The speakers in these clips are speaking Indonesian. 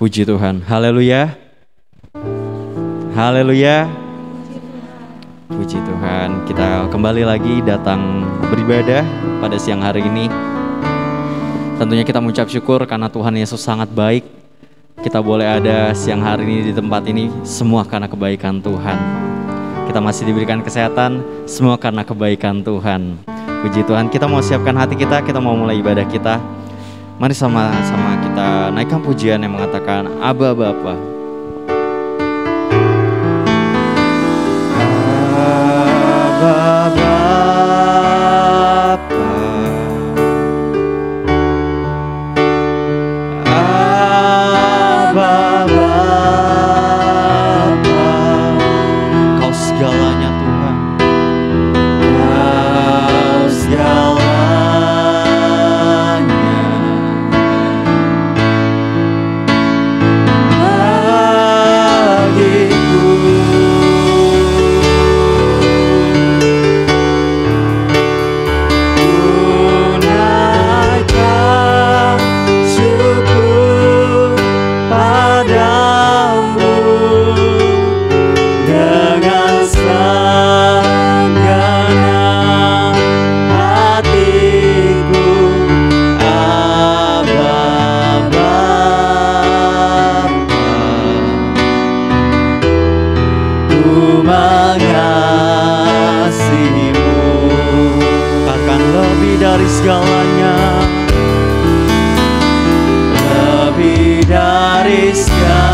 Puji Tuhan, haleluya. Haleluya. Puji Tuhan, kita kembali lagi datang beribadah pada siang hari ini. Tentunya kita mengucap syukur karena Tuhan Yesus sangat baik. Kita boleh ada siang hari ini di tempat ini, semua karena kebaikan Tuhan. Kita masih diberikan kesehatan, semua karena kebaikan Tuhan. Puji Tuhan, kita mau siapkan hati kita mau mulai ibadah kita. Mari sama-sama kita naikkan pujian yang mengatakan Aba Bapa. Aba Bapa, Aba Bapa, Kau segalanya Tuhan, Kau segalanya bagiku. Ku naikkan syukur padamu dengan segenap hatiku. Aba Bapa, ku mengasihimu. Katakan lebih dari segalanya, lebih dari segalanya.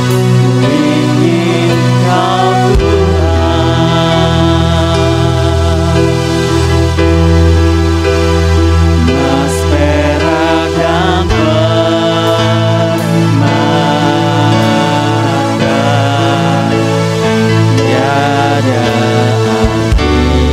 Ku ingin Kau Tuhan, emas, perak, dan permata, tiada artinya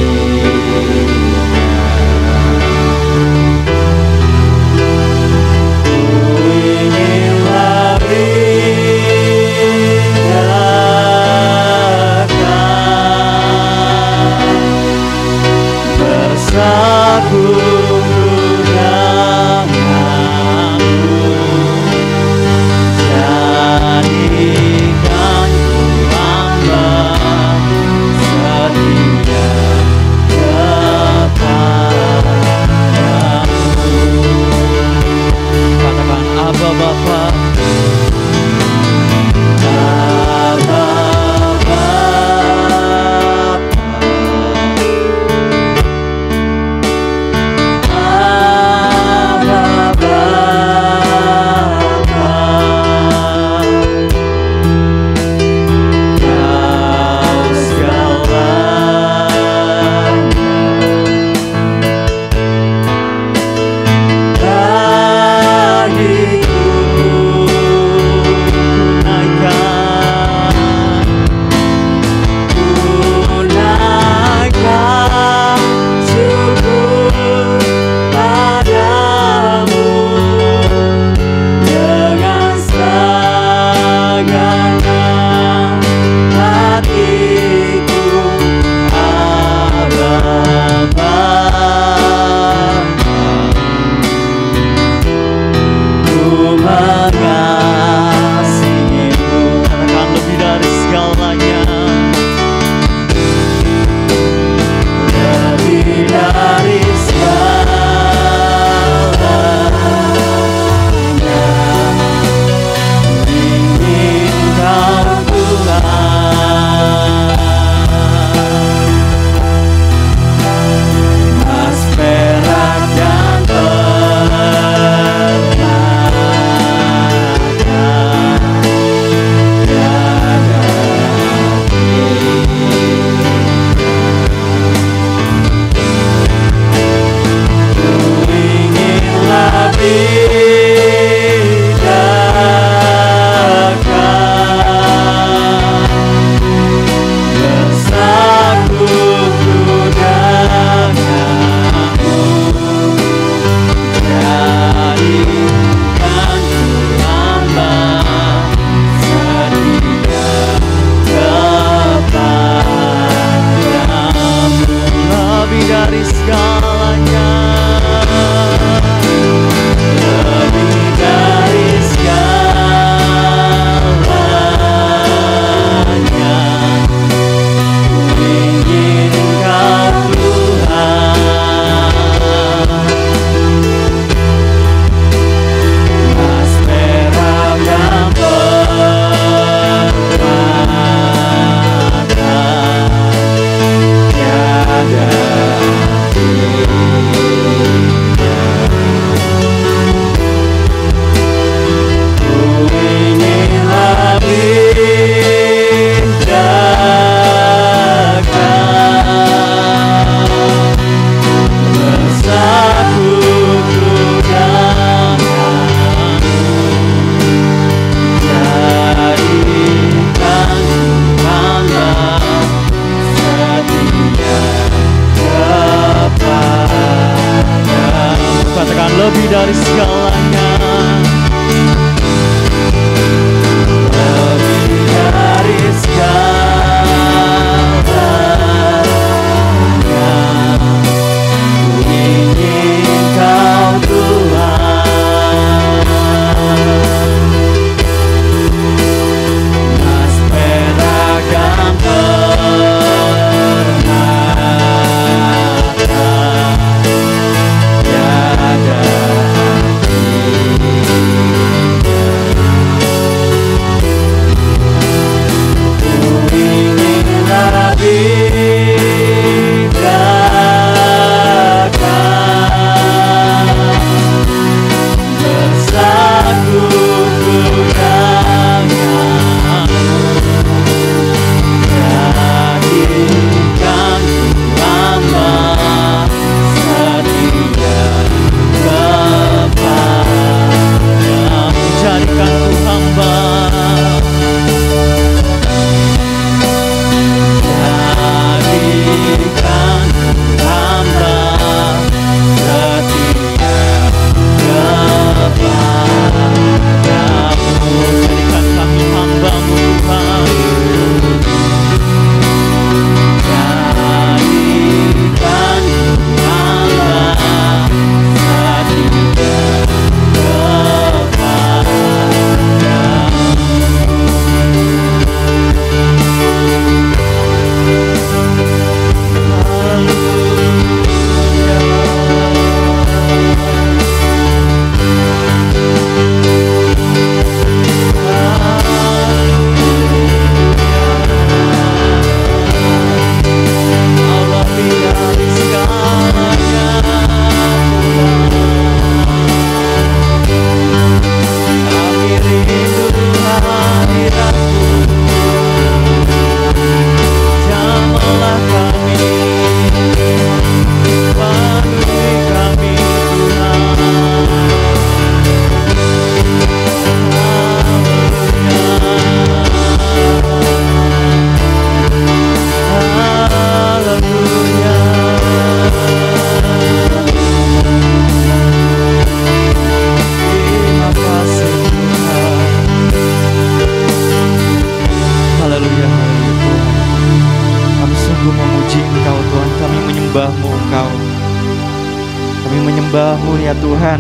menyembah-Mu ya Tuhan.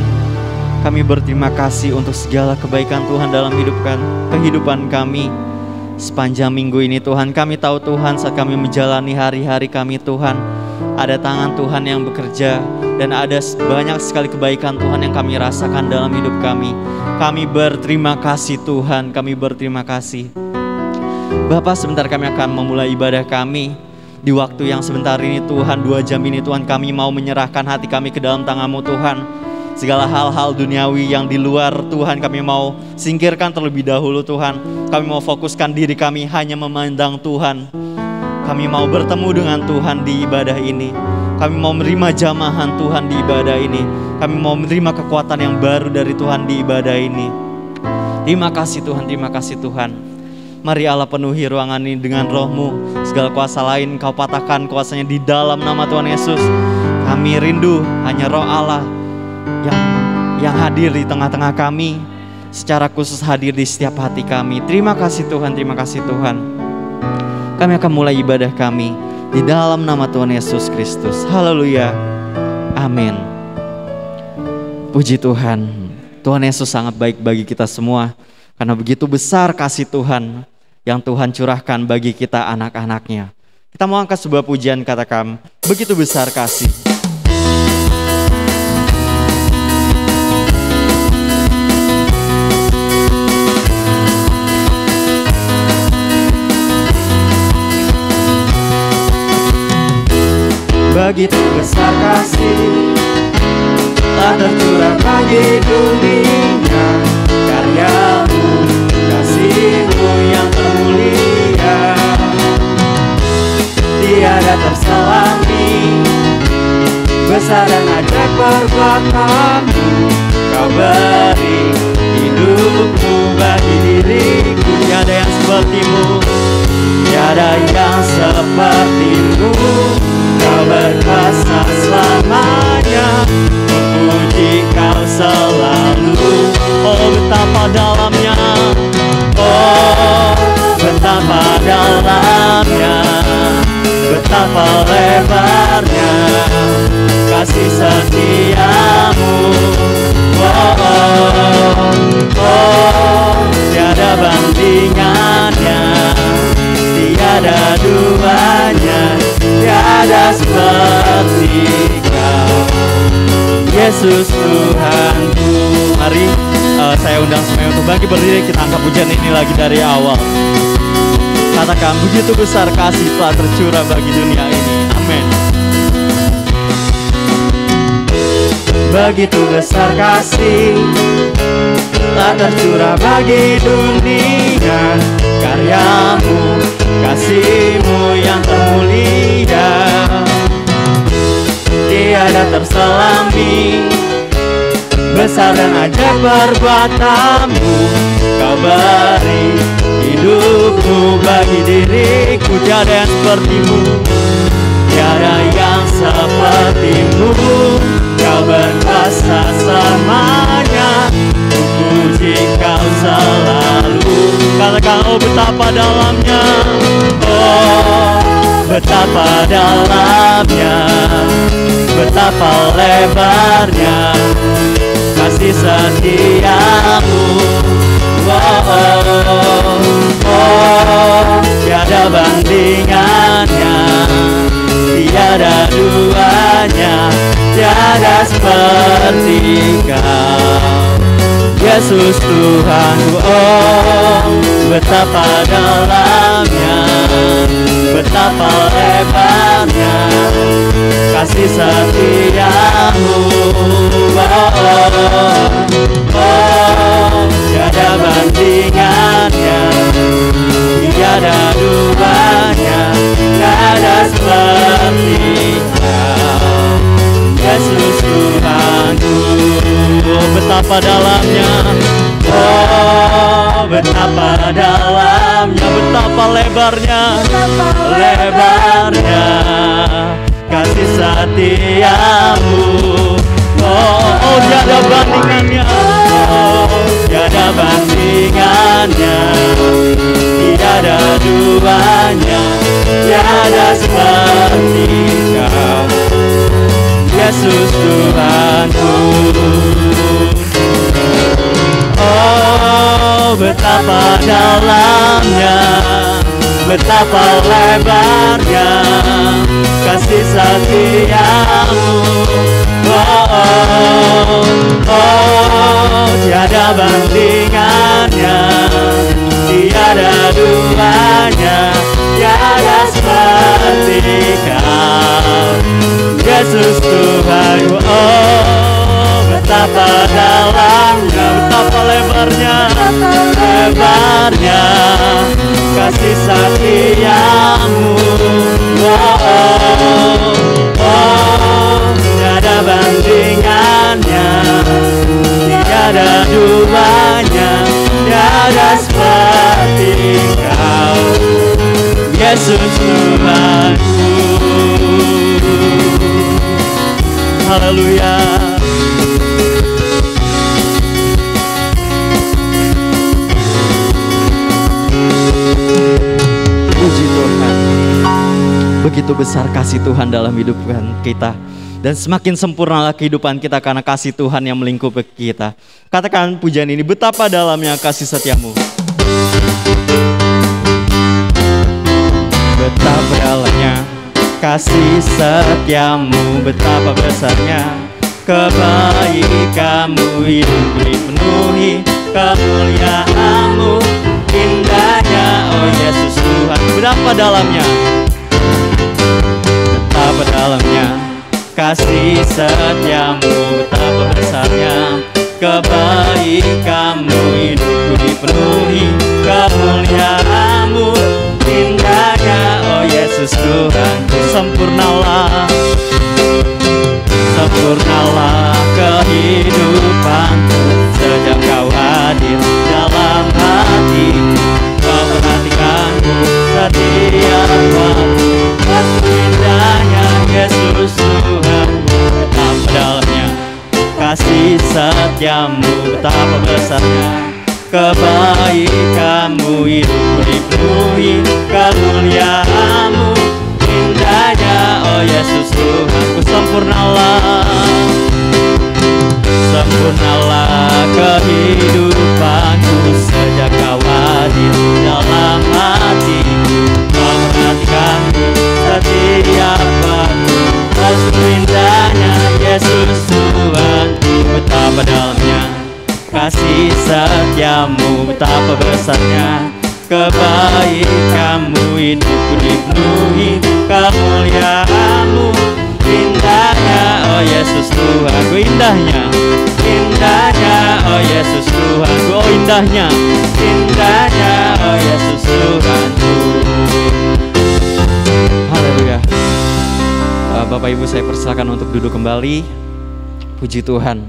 Kami berterima kasih untuk segala kebaikan Tuhan dalam kehidupan kami sepanjang minggu ini Tuhan. Kami tahu Tuhan, saat kami menjalani hari-hari kami Tuhan, ada tangan Tuhan yang bekerja dan ada banyak sekali kebaikan Tuhan yang kami rasakan dalam hidup kami. Kami berterima kasih Tuhan, kami berterima kasih. Bapa, sebentar kami akan memulai ibadah kami. Di waktu yang sebentar ini Tuhan, 2 jam ini Tuhan, kami mau menyerahkan hati kami ke dalam tangan-Mu Tuhan. Segala hal-hal duniawi yang di luar Tuhan kami mau singkirkan terlebih dahulu Tuhan. Kami mau fokuskan diri kami hanya memandang Tuhan. Kami mau bertemu dengan Tuhan di ibadah ini. Kami mau menerima jamahan Tuhan di ibadah ini. Kami mau menerima kekuatan yang baru dari Tuhan di ibadah ini. Terima kasih Tuhan, terima kasih Tuhan. Mari Allah penuhi ruangan ini dengan Roh-Mu. Segala kuasa lain Kau patahkan kuasanya di dalam nama Tuhan Yesus. Kami rindu hanya Roh Allah yang hadir di tengah-tengah kami, secara khusus hadir di setiap hati kami. Terima kasih Tuhan, terima kasih Tuhan. Kami akan mulai ibadah kami di dalam nama Tuhan Yesus Kristus. Haleluya, amin. Puji Tuhan, Tuhan Yesus sangat baik bagi kita semua, karena begitu besar kasih Tuhan yang Tuhan curahkan bagi kita anak-anaknya. Kita mau angkat sebuah pujian, katakan, begitu besar kasih. Begitu besar kasih telah tercurah bagi dunia, karya-Mu, kasih-Mu yang termulia, tiada terselami, besar dan ajaib perbuatan-Mu. Kau beri hidup-Mu bagi diriku, tiada yang seperti-Mu, tiada yang seperti-Mu. Kau berkuasa selamanya, memuji Kau selalu. Oh betapa dalamnya, oh betapa dalamnya, betapa lebarnya kasih setia-Mu. Oh, oh, oh, tiada bandingannya, tiada duanya, tiada seperti Kau, Yesus Tuhanku. Mari saya undang semuanya untuk bangkit berdiri, kita angkat pujian ini lagi dari awal. Katakan, begitu besar kasih telah tercurah bagi dunia ini. Amin. Begitu besar kasih telah tercurah bagi dunia, karya-Mu, kasih-Mu yang termulia, tiada terselami, besar dan ajaib perbuatan-Mu. Kau beri hidup-Mu bagi diriku, tiada yang seperti-Mu, tiada yang seperti-Mu. Kau berkuasa selamanya, puji Kau selalu. Katakan, oh betapa dalamnya, oh betapa dalamnya, betapa lebarnya kasih setia-Mu. Oh, oh, oh, tiada bandingannya, tiada duanya, tiada seperti Kau, Yesus Tuhanku. Oh betapa dalamnya, betapa lebarnya kasih setia-Mu. Oh, oh, oh, tiada bandingannya, tiada duanya, tiada seperti Kau, Yesus Tuhanku. Oh betapa dalamnya, oh betapa dalamnya, betapa lebarnya, lebarnya kasih setia-Mu. Oh, oh tiada bandingannya, oh tiada bandingannya, tiada duanya, tiada seperti Kau, Yesus Tuhanku. Oh, betapa dalamnya, betapa lebarnya kasih setiamu. Oh, oh, oh, tiada bandingannya, tiada duanya, tiada seperti Kau, Yesus Tuhan. Oh, betapa dalamnya, betapa lebarnya, lebarnya kasih setiamu. Oh, oh, oh, tiada bandingannya, tiada duanya, tiada seperti Kau, Yesus Tuhanku. Haleluya. Puji Tuhan. Begitu besar kasih Tuhan dalam hidup kita. Dan semakin sempurnalah kehidupan kita karena kasih Tuhan yang melingkupi kita. Katakan pujian ini, betapa dalamnya kasih setiamu. Betapa dalamnya kasih setiamu, betapa besarnya kebaikanmu, hidupku dipenuhi kemuliaan-Mu, indahnya oh Yesus Tuhan. Betapa dalamnya, betapa dalamnya kasih setiamu, betapa besarnya kebaikanmu, hidupku dipenuhi kemuliaan-Mu, indahnya oh Yesus Tuhan. Sempurnalah, sempurnalah kehidupanku sejak Kau hadir dalam hati. Kau perhatikanku setiap waktu, indahnya Yesus Tuhan. Betapa dalamnya kasih setiamu, betapa besarnya kebaikanmu, hidupku dipenuhi kemuliaan-Mu, indahnya oh Yesus Tuhanku. Sempurnalah, sempurnalah kehidupanku sejak Kau hadir dalam hati. Kau perhatikanku setiap waktu, oh indahnya Yesus Tuhanku. Betapa dalamnya kasih setiamu, betapa besarnya kebaikanmu, hidupku dipenuhi kemuliaan-Mu, indahnya oh Yesus Tuhanku. Indahnya, indahnya oh Yesus Tuhanku. Oh indahnya, indahnya oh Yesus Tuhanku. Haleluya. Bapak Ibu, saya persilakan untuk duduk kembali. Puji Tuhan.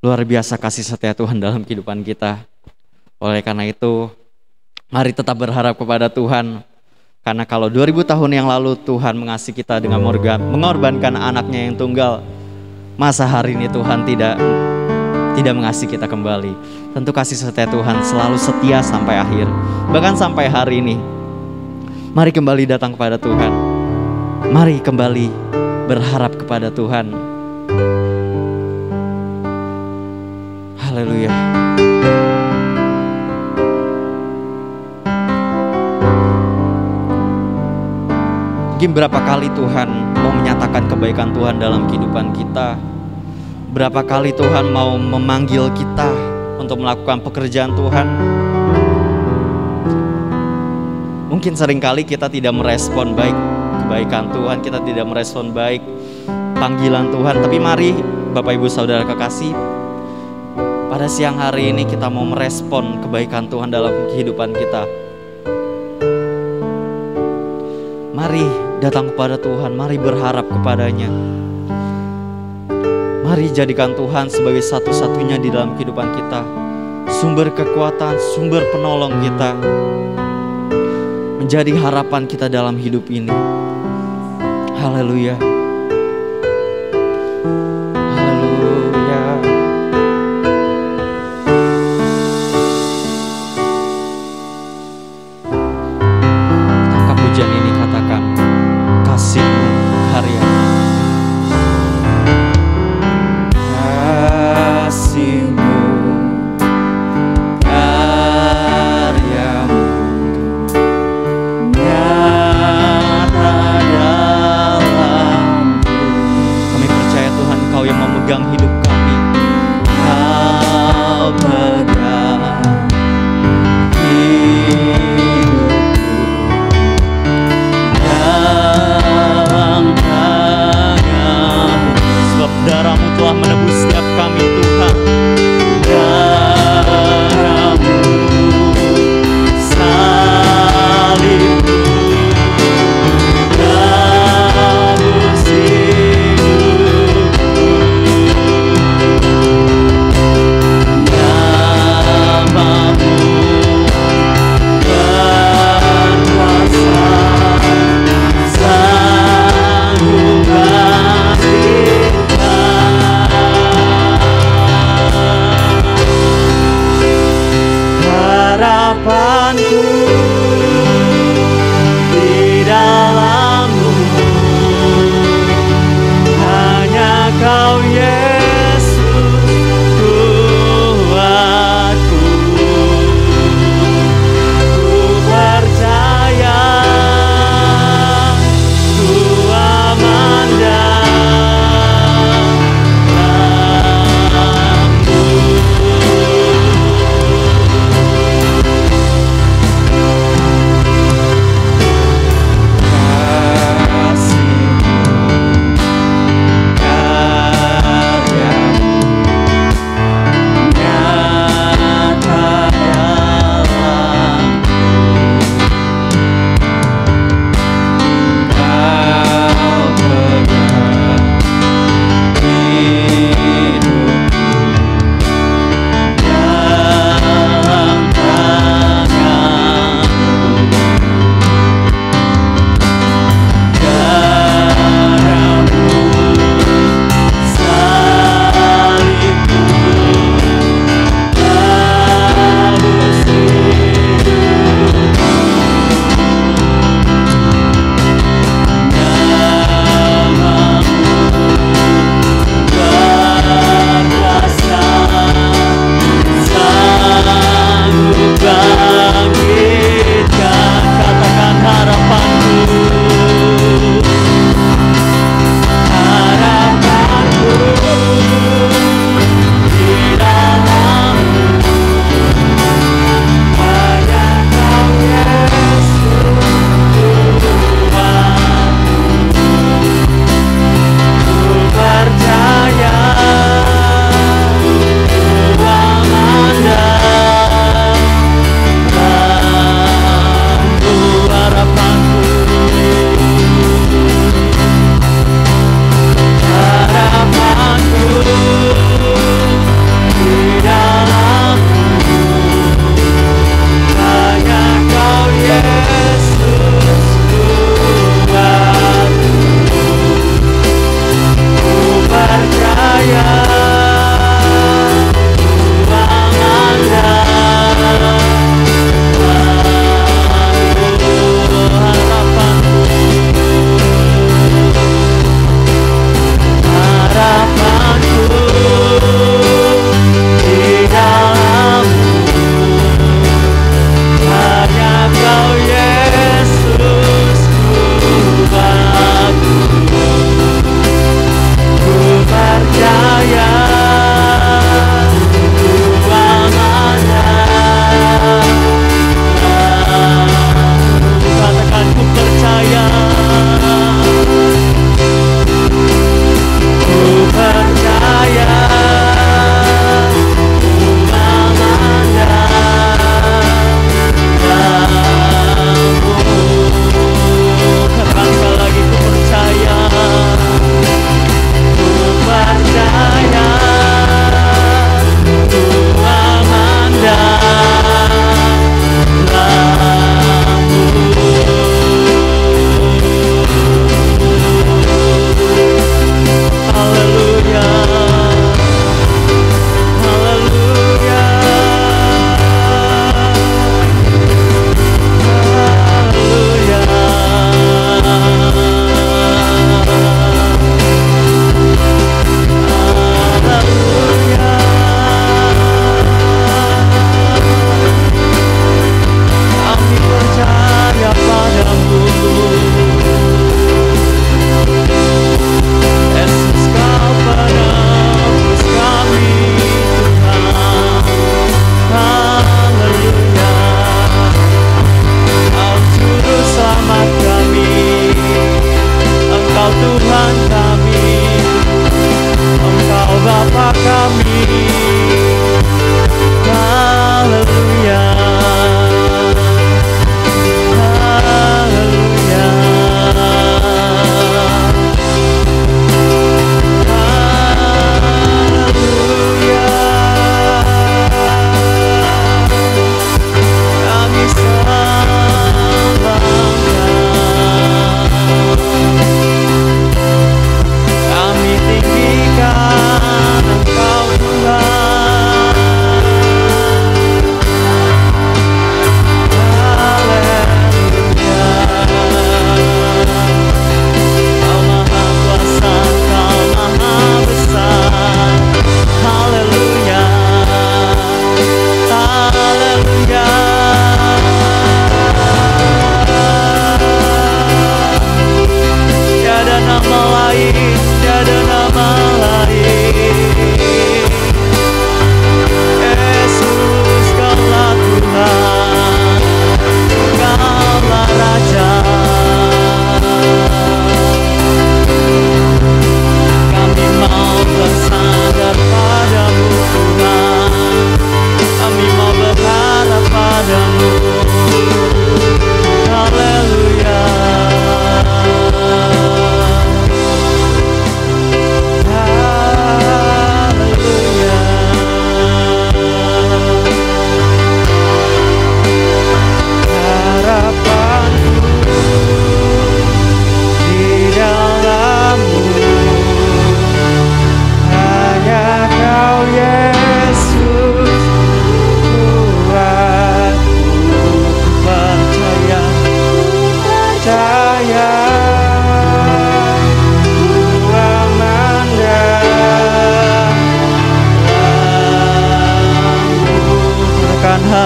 Luar biasa kasih setia Tuhan dalam kehidupan kita. Oleh karena itu, mari tetap berharap kepada Tuhan. Karena kalau 2000 tahun yang lalu Tuhan mengasihi kita dengan mengorbankan anaknya yang tunggal, masa hari ini Tuhan tidak mengasihi kita kembali. Tentu kasih setia Tuhan selalu setia sampai akhir, bahkan sampai hari ini. Mari kembali datang kepada Tuhan. Mari kembali berharap kepada Tuhan. Haleluya. Mungkin berapa kali Tuhan mau menyatakan kebaikan Tuhan dalam kehidupan kita. Berapa kali Tuhan mau memanggil kita untuk melakukan pekerjaan Tuhan. Mungkin seringkali kita tidak merespon baik kebaikan Tuhan, kita tidak merespon baik panggilan Tuhan. Tapi mari Bapak Ibu Saudara kekasih, pada siang hari ini kita mau merespon kebaikan Tuhan dalam kehidupan kita. Mari datang kepada Tuhan, mari berharap kepadanya. Mari jadikan Tuhan sebagai satu-satunya di dalam kehidupan kita, sumber kekuatan, sumber penolong kita, menjadi harapan kita dalam hidup ini. Haleluya. Haleluya. Tangkap pujian ini, katakan kasih-Mu, Tuhanku, di dalam-Mu hanya Kau Yesus kuatku. Ku percaya, ku aman dalam-Mu.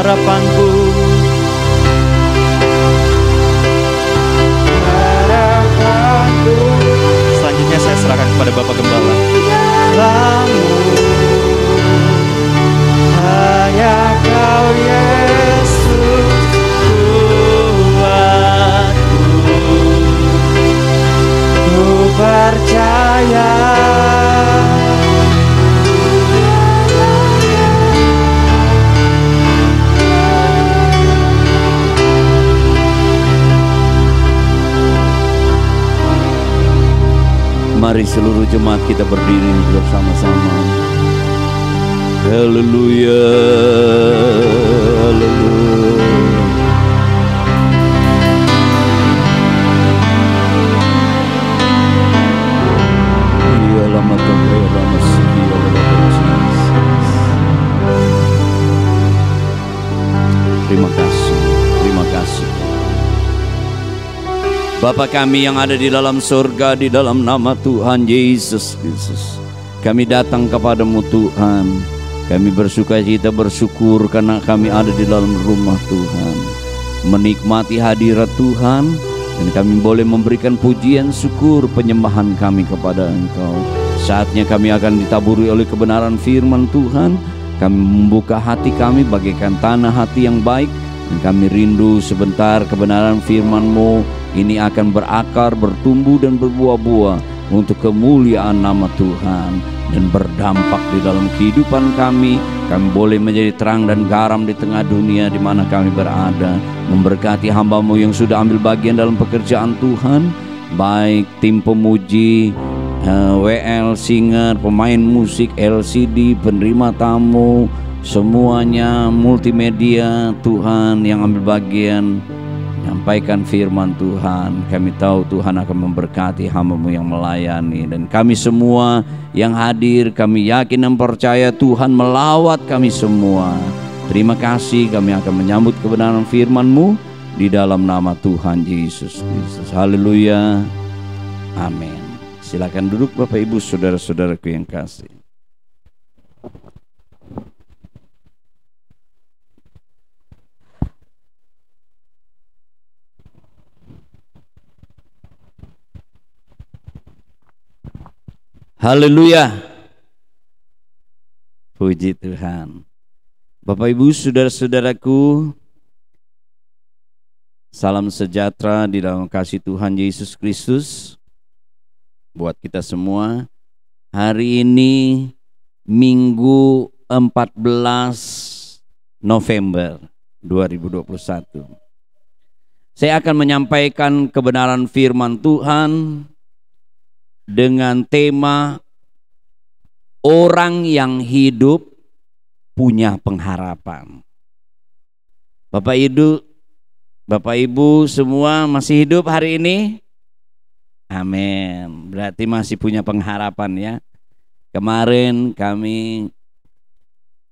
harapanku. Selanjutnya saya serahkan kepada Bapak Gembala. Lalu hanya Kau Yesus Tuhanku, ku percaya. Mari seluruh jemaat kita berdiri bersama-sama. Haleluya, haleluya. Ya lama ya lama sih, ya lama Jesus. Terima kasih, terima kasih. Bapa kami yang ada di dalam surga, di dalam nama Tuhan Yesus Kristus, kami datang kepadamu Tuhan. Kami bersukacita bersyukur karena kami ada di dalam rumah Tuhan, menikmati hadirat Tuhan, dan kami boleh memberikan pujian, syukur, penyembahan kami kepada Engkau. Saatnya kami akan ditaburi oleh kebenaran firman Tuhan. Kami membuka hati kami bagaikan tanah hati yang baik, dan kami rindu sebentar kebenaran firman-Mu ini akan berakar, bertumbuh dan berbuah-buah untuk kemuliaan nama Tuhan dan berdampak di dalam kehidupan kami. Kami boleh menjadi terang dan garam di tengah dunia di mana kami berada. Memberkati hamba-Mu yang sudah ambil bagian dalam pekerjaan Tuhan, baik tim pemuji, WL, singer, pemain musik, LCD, penerima tamu, semuanya multimedia Tuhan yang ambil bagian menyampaikan firman Tuhan. Kami tahu Tuhan akan memberkati hamba-Mu yang melayani, dan kami semua yang hadir, kami yakin dan percaya Tuhan melawat kami semua. Terima kasih, kami akan menyambut kebenaran firman-Mu di dalam nama Tuhan Yesus Kristus. Haleluya, amin. Silakan duduk Bapak Ibu saudara-saudaraku yang kasih. Haleluya, puji Tuhan. Bapak Ibu saudara-saudaraku, salam sejahtera di dalam kasih Tuhan Yesus Kristus buat kita semua. Hari ini Minggu 14 November 2021. Saya akan menyampaikan kebenaran firman Tuhan dengan tema orang yang hidup punya pengharapan. Bapak Ibu semua masih hidup hari ini? Amin. Berarti masih punya pengharapan ya. Kemarin kami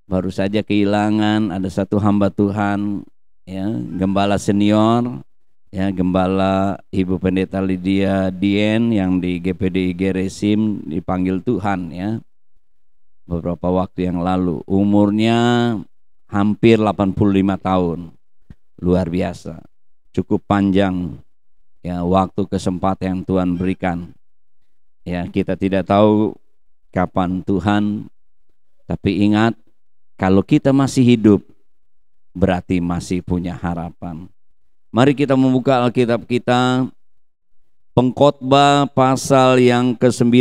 baru saja kehilangan ada satu hamba Tuhan ya, gembala senior ya, Gembala Ibu Pendeta Lydia Dien yang di GPDIG Resim dipanggil Tuhan ya, beberapa waktu yang lalu. Umurnya hampir 85 tahun. Luar biasa, cukup panjang ya waktu kesempatan yang Tuhan berikan. Ya, kita tidak tahu kapan Tuhan, tapi ingat kalau kita masih hidup berarti masih punya harapan. Mari kita membuka Alkitab kita, Pengkhotbah pasal yang ke-9.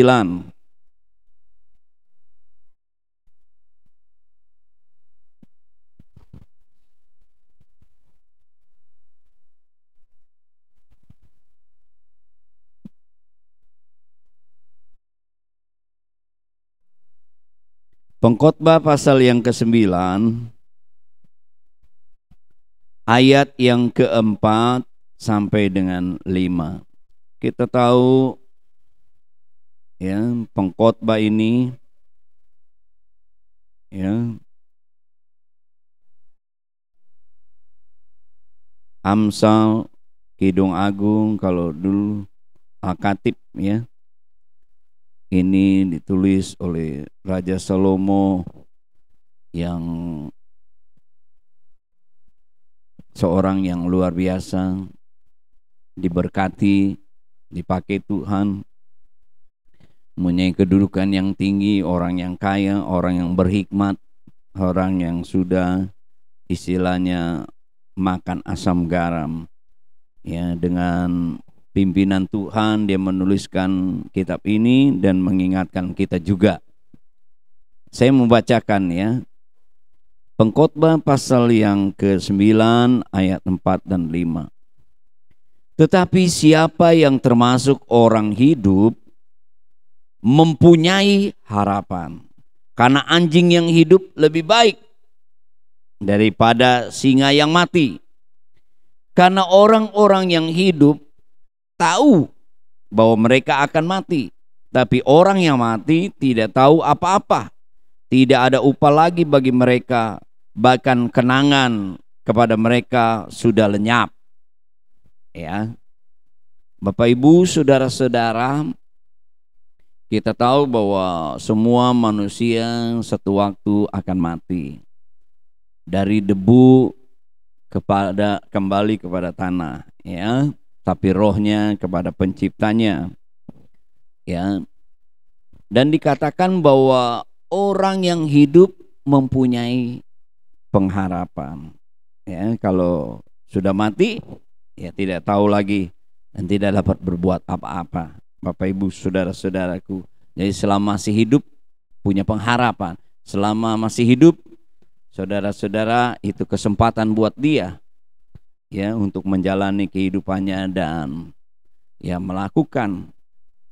Pengkhotbah pasal yang ke-9, ayat yang ke-4 sampai dengan 5. Kita tahu ya, pengkhotbah ini ya, Amsal, Kidung Agung, kalau dulu Al-Khatib ya. Ini ditulis oleh Raja Salomo yang seorang yang luar biasa, diberkati, dipakai Tuhan, mempunyai kedudukan yang tinggi, orang yang kaya, orang yang berhikmat, orang yang sudah istilahnya makan asam garam. Ya, dengan pimpinan Tuhan dia menuliskan kitab ini dan mengingatkan kita juga. Saya membacakan ya, Pengkhotbah pasal yang ke-9 ayat 4 dan 5. Tetapi siapa yang termasuk orang hidup mempunyai harapan. Karena anjing yang hidup lebih baik daripada singa yang mati. Karena orang-orang yang hidup tahu bahwa mereka akan mati. Tapi orang yang mati tidak tahu apa-apa. Tidak ada upah lagi bagi mereka. Bahkan kenangan kepada mereka sudah lenyap. Ya, Bapak Ibu, saudara-saudara, kita tahu bahwa semua manusia satu waktu akan mati. Dari debu kembali kepada tanah, ya. Tapi rohnya kepada penciptanya, ya. Dan dikatakan bahwa orang yang hidup mempunyai pengharapan. Ya, kalau sudah mati, ya tidak tahu lagi dan tidak dapat berbuat apa-apa. Bapak Ibu, saudara-saudaraku, jadi selama masih hidup punya pengharapan. Selama masih hidup, saudara-saudara, itu kesempatan buat dia ya untuk menjalani kehidupannya dan ya melakukan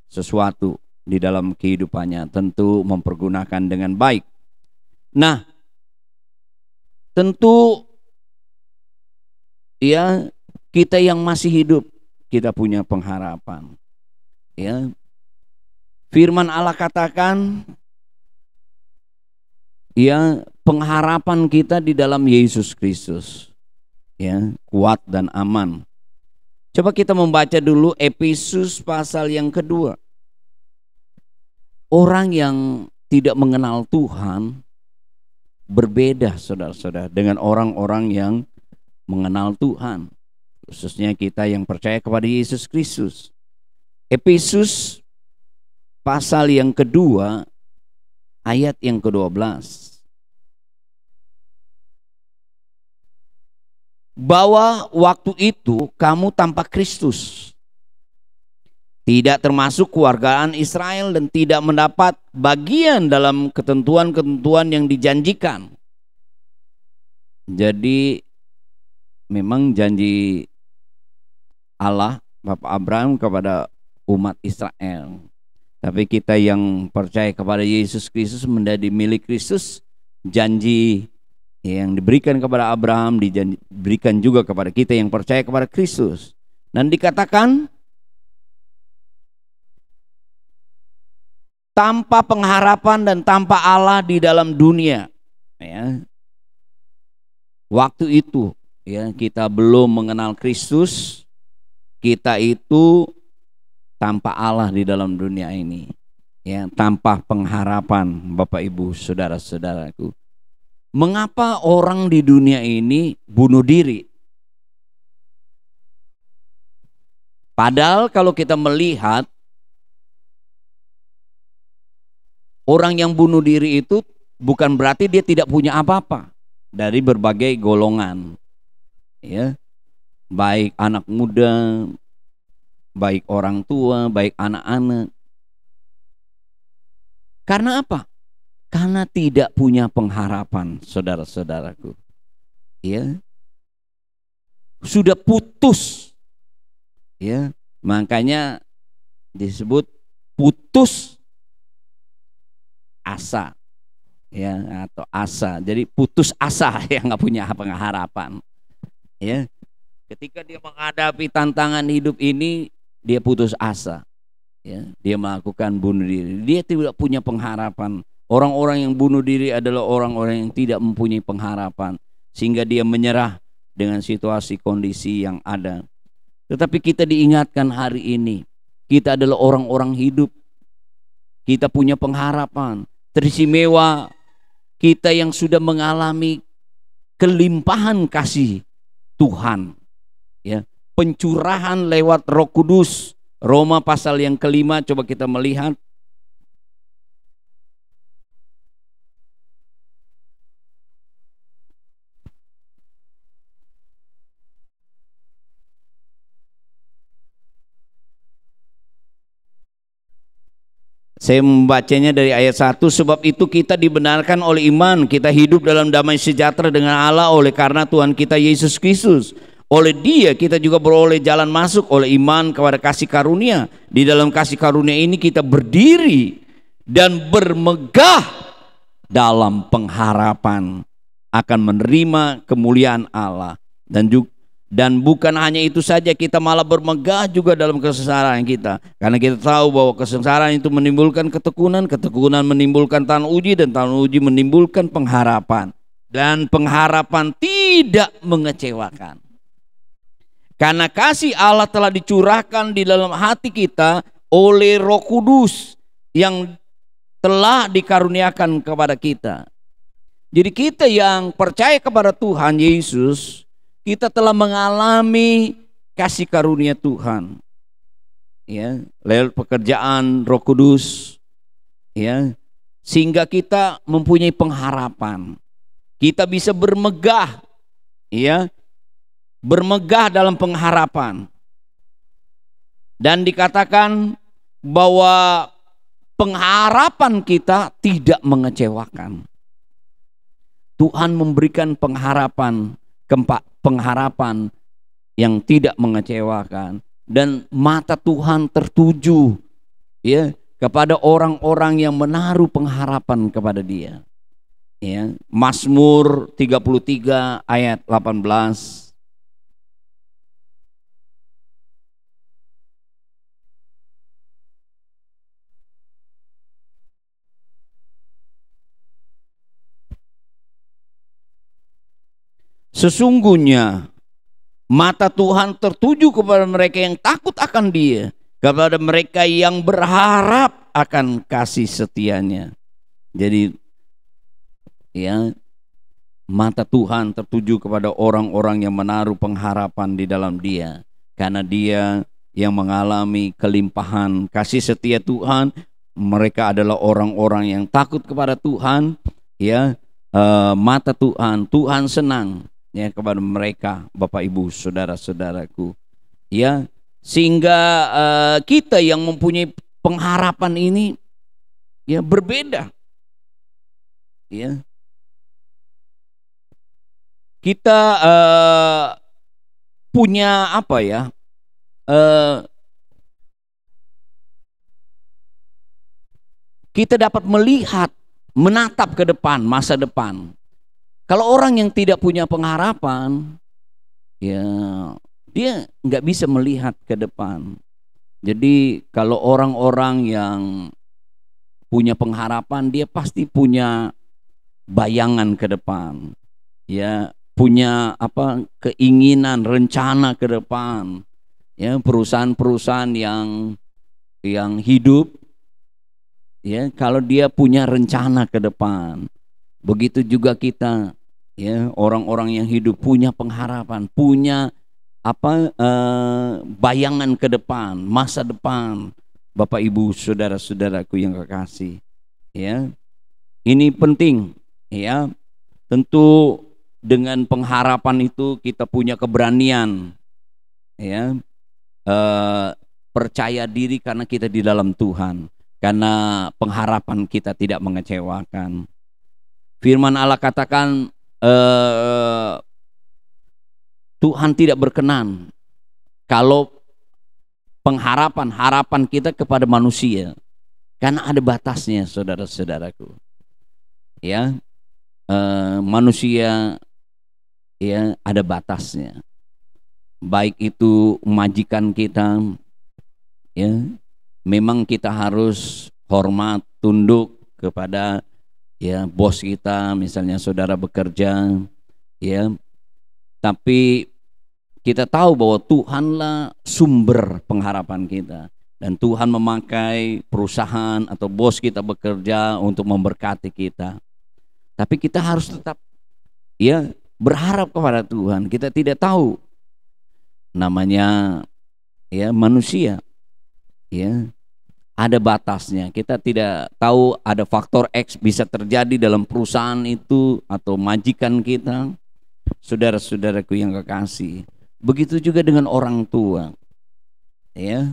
sesuatu di dalam kehidupannya, tentu mempergunakan dengan baik. Nah, tentu ya kita yang masih hidup kita punya pengharapan. Ya. Firman Allah katakan ya, pengharapan kita di dalam Yesus Kristus. Ya, kuat dan aman. Coba kita membaca dulu Efesus pasal yang kedua. Orang yang tidak mengenal Tuhan berbeda, saudara-saudara, dengan orang-orang yang mengenal Tuhan. Khususnya kita yang percaya kepada Yesus Kristus. Efesus pasal yang kedua ayat yang ke-12. Bahwa waktu itu kamu tanpa Kristus, tidak termasuk kewargaan Israel dan tidak mendapat bagian dalam ketentuan-ketentuan yang dijanjikan. Jadi memang janji Allah Bapak Abraham kepada umat Israel. Tapi kita yang percaya kepada Yesus Kristus menjadi milik Kristus, janji yang diberikan kepada Abraham diberikan juga kepada kita yang percaya kepada Kristus. Dan dikatakan tanpa pengharapan dan tanpa Allah di dalam dunia. Ya. Waktu itu ya kita belum mengenal Kristus, kita itu tanpa Allah di dalam dunia ini. Ya, tanpa pengharapan, Bapak Ibu, saudara-saudaraku. Mengapa orang di dunia ini bunuh diri? Padahal kalau kita melihat orang yang bunuh diri itu bukan berarti dia tidak punya apa-apa. Dari berbagai golongan, ya, baik anak muda, baik orang tua, baik anak-anak. Karena apa? Karena tidak punya pengharapan, saudara-saudaraku. Ya, sudah putus. Ya, makanya disebut putus asa. Ya, atau asa. Jadi putus asa yang nggak punya pengharapan. Ya, ketika dia menghadapi tantangan hidup ini, dia putus asa. Ya, dia melakukan bunuh diri. Dia tidak punya pengharapan. Orang-orang yang bunuh diri adalah orang-orang yang tidak mempunyai pengharapan, sehingga dia menyerah dengan situasi kondisi yang ada. Tetapi kita diingatkan hari ini, kita adalah orang-orang hidup. Kita punya pengharapan. Teristimewa kita yang sudah mengalami kelimpahan kasih Tuhan, ya, pencurahan lewat Roh Kudus. Roma pasal yang kelima, coba kita melihat. Saya membacanya dari ayat 1, sebab itu kita dibenarkan oleh iman, kita hidup dalam damai sejahtera dengan Allah oleh karena Tuhan kita Yesus Kristus. Oleh Dia kita juga beroleh jalan masuk oleh iman kepada kasih karunia. Di dalam kasih karunia ini kita berdiri dan bermegah dalam pengharapan akan menerima kemuliaan Allah. Dan bukan hanya itu saja, kita malah bermegah juga dalam kesengsaraan kita, karena kita tahu bahwa kesengsaraan itu menimbulkan ketekunan, ketekunan menimbulkan tahan uji, dan tahan uji menimbulkan pengharapan, dan pengharapan tidak mengecewakan. Karena kasih Allah telah dicurahkan di dalam hati kita oleh Roh Kudus yang telah dikaruniakan kepada kita. Jadi kita yang percaya kepada Tuhan Yesus, kita telah mengalami kasih karunia Tuhan, ya, lewat pekerjaan Roh Kudus, ya, sehingga kita mempunyai pengharapan. Kita bisa bermegah, ya, bermegah dalam pengharapan. Dan dikatakan bahwa pengharapan kita tidak mengecewakan. Tuhan memberikan pengharapan yang tidak mengecewakan, dan mata Tuhan tertuju, ya, kepada orang-orang yang menaruh pengharapan kepada Dia. Ya, Mazmur 33 ayat 18. Sesungguhnya mata Tuhan tertuju kepada mereka yang takut akan Dia, kepada mereka yang berharap akan kasih setianya. Jadi, ya, mata Tuhan tertuju kepada orang-orang yang menaruh pengharapan di dalam Dia, karena Dia yang mengalami kelimpahan kasih setia Tuhan. Mereka adalah orang-orang yang takut kepada Tuhan, ya. Mata Tuhan senang, ya, kepada mereka, Bapak Ibu saudara-saudaraku, ya, sehingga kita yang mempunyai pengharapan ini, ya, berbeda, ya. Kita punya apa, ya, kita dapat melihat, menatap ke depan, masa depan. Kalau orang yang tidak punya pengharapan, ya, dia nggak bisa melihat ke depan. Jadi kalau orang-orang yang punya pengharapan, dia pasti punya bayangan ke depan, ya, punya apa, keinginan, rencana ke depan, ya, perusahaan-perusahaan yang hidup, ya, kalau dia punya rencana ke depan. Begitu juga kita, ya, orang-orang yang hidup punya pengharapan, punya apa, bayangan ke depan, masa depan. Bapak Ibu saudara-saudaraku yang kekasih, ya, ini penting, ya. Tentu dengan pengharapan itu kita punya keberanian, ya, percaya diri karena kita di dalam Tuhan, karena pengharapan kita tidak mengecewakan. Firman Allah katakan, Tuhan tidak berkenan kalau harapan kita kepada manusia, karena ada batasnya, saudara-saudaraku, ya. Manusia, ya, ada batasnya, baik itu majikan kita, ya, memang kita harus hormat, tunduk kepada, ya, bos kita, misalnya saudara bekerja, ya, tapi kita tahu bahwa Tuhanlah sumber pengharapan kita, dan Tuhan memakai perusahaan atau bos kita bekerja untuk memberkati kita. Tapi kita harus tetap, ya, berharap kepada Tuhan. Kita tidak tahu, namanya ya manusia, ya ada batasnya. Kita tidak tahu ada faktor X bisa terjadi dalam perusahaan itu atau majikan kita. Saudara-saudaraku yang kekasih, begitu juga dengan orang tua, ya.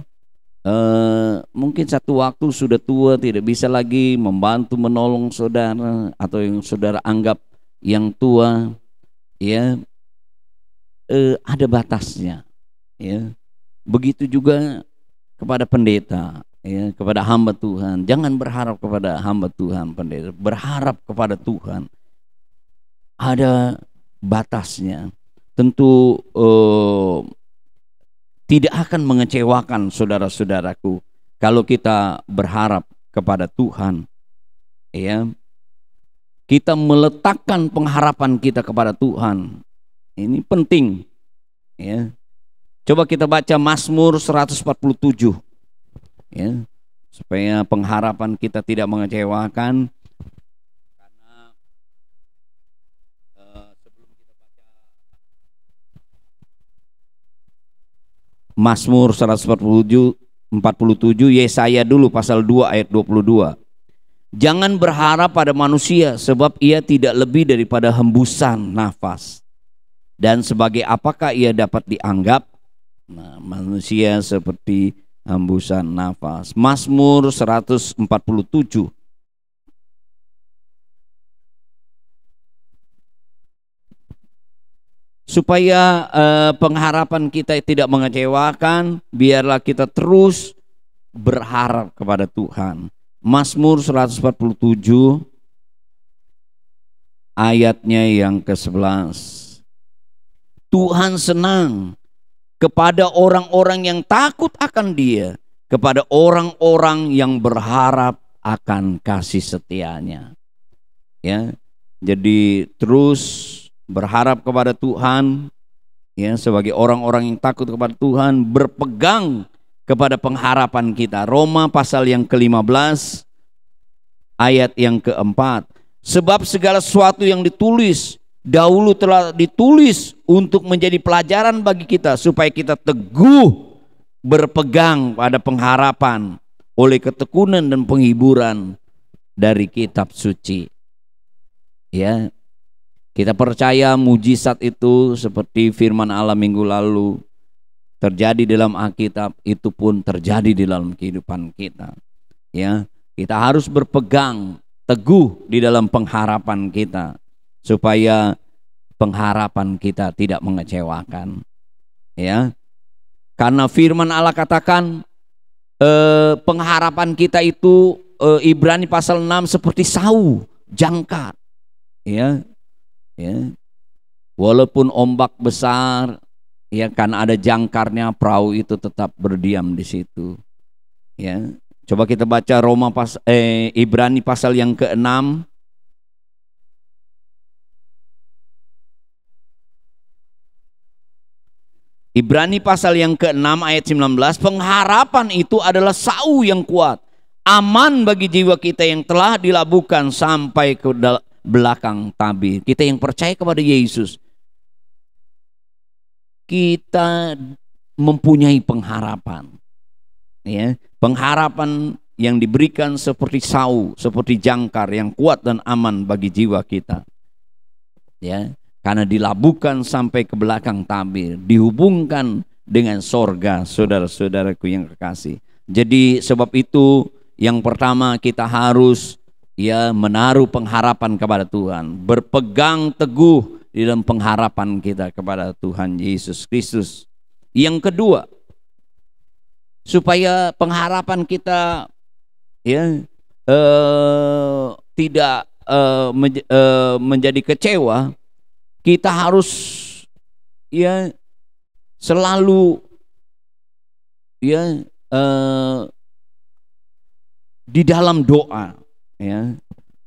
Mungkin satu waktu sudah tua, tidak bisa lagi membantu menolong saudara atau yang saudara anggap yang tua, ya. Ada batasnya, ya. Begitu juga kepada pendeta, ya, kepada hamba Tuhan. Jangan berharap kepada hamba Tuhan pendeta, berharap kepada Tuhan. Ada batasnya. Tentu tidak akan mengecewakan saudara-saudaraku kalau kita berharap kepada Tuhan, ya. Kita meletakkan pengharapan kita kepada Tuhan. Ini penting, ya. Coba kita baca Mazmur 147, ya, supaya pengharapan kita tidak mengecewakan. Mazmur 147, Yesaya dulu pasal 2 ayat 22. Jangan berharap pada manusia, sebab ia tidak lebih daripada hembusan nafas. Dan sebagai apakah ia dapat dianggap? Nah, manusia seperti hembusan nafas. Mazmur 147. Supaya pengharapan kita tidak mengecewakan, biarlah kita terus berharap kepada Tuhan. Mazmur 147 ayatnya yang ke-11. Tuhan senang kepada orang-orang yang takut akan Dia, kepada orang-orang yang berharap akan kasih setianya. Ya, jadi terus berharap kepada Tuhan, ya, sebagai orang-orang yang takut kepada Tuhan, berpegang kepada pengharapan kita. Roma pasal yang ke-15 ayat yang ke-4. Sebab segala sesuatu yang ditulis dahulu telah ditulis untuk menjadi pelajaran bagi kita, supaya kita teguh berpegang pada pengharapan oleh ketekunan dan penghiburan dari kitab suci. Ya, kita percaya mujizat itu seperti firman Allah minggu lalu terjadi dalam Alkitab, itu pun terjadi di dalam kehidupan kita. Ya, kita harus berpegang teguh di dalam pengharapan kita supaya pengharapan kita tidak mengecewakan. Ya, karena firman Allah katakan pengharapan kita itu Ibrani pasal 6 seperti sau jangkar. Ya. Ya, walaupun ombak besar, ya, karena ada jangkarnya, perahu itu tetap berdiam di situ. Ya, coba kita baca Ibrani pasal yang ke-6. Ibrani pasal yang ke-6 ayat 19. Pengharapan itu adalah sau yang kuat, aman bagi jiwa kita yang telah dilabuhkan sampai ke belakang tabir. Kita yang percaya kepada Yesus, kita mempunyai pengharapan, ya, pengharapan yang diberikan seperti sau, seperti jangkar yang kuat dan aman bagi jiwa kita, ya, karena dilabuhkan sampai ke belakang tabir, dihubungkan dengan sorga, saudara-saudaraku yang kekasih. Jadi sebab itu yang pertama kita harus, ya, menaruh pengharapan kepada Tuhan, berpegang teguh di dalam pengharapan kita kepada Tuhan Yesus Kristus. Yang kedua, supaya pengharapan kita, ya, tidak menjadi kecewa, kita harus, ya, selalu, ya, di dalam doa, ya,